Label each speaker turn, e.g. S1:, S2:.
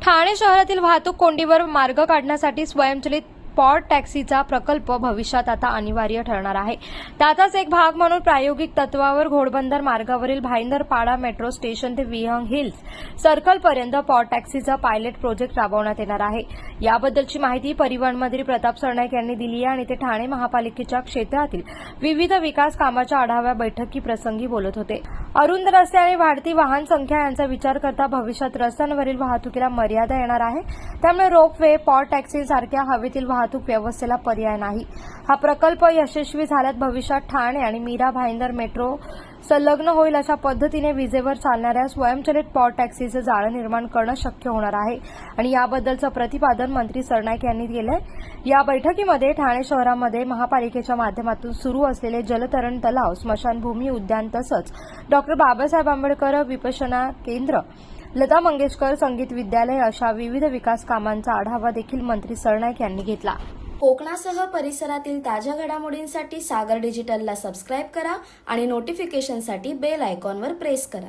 S1: ठाणे शहरातील वाहतूक कोंडीवर मार्ग काढण्यासाठी स्वयंचलित पॉड टॅक्सीचा प्रकल्प भविष्यात आता अनिवार्य ठरणार आहे। त्याचाच एक भाग म्हणून प्रायोगिक तत्वावर घोडबंदर मार्गावरील भाईंदरपाडा मेट्रो स्टेशन ते विहंग हिल्स सर्कलपर्यंत पॉड टॅक्सीचा पायलट प्रोजेक्ट राबवण्यात येणार आहे। याबद्दलची माहिती परिवहन मंत्री प्रताप सरनाईक यांनी दिली आहे आणि ते ठाणे महापालिकेच्या क्षेत्रातील विविध विकास कामाच्या आढावा बैठकीप्रसंगी बोलत होते। अरुंद रस्ते आणि वाढती वाहन संख्या यांचा विचार करता भविष्यात रस्त्यांवरील वाहतुकीला मर्यादा येणार आहे। त्यामुळे रोपवे, पॉड टॅक्सीसारख्या हवेतील वाहतूक व्यवस्थेला पर्याय नाही। हा प्रकल्प यशस्वी झाल्यास भविष्यात ठाणे आणि मीरा भाईंदर मेट्रो संलग्न होईल। अशा पद्धतीने विजेवर चालणाऱ्या स्वयंचलित पॉड टॅक्सीचं जाळं निर्माण करणं शक्य होणार आहे आणि याबद्दलचं प्रतिपादन मंत्री सरनाईक यांनी केलंय। या बैठकीमध्ये ठाणे शहरामध्ये महापालिकेच्या माध्यमातून सुरू असलेले जलतरण तलाव, स्मशानभूमी, उद्यान तसंच डॉक्टर बाबासाहेब आंबेडकर विपश्यना केंद्र, लता मंगेशकर संगीत विद्यालय अशा विविध विकास कामांचा आढावा देखील मंत्री सरनाईक यांनी घेतला।
S2: कोकणासह परिसरातील ताज्या घडामोडींसाठी सागर डिजिटलला सबस्क्राईब करा आणि नोटिफिकेशनसाठी बेल आयकॉनवर प्रेस करा।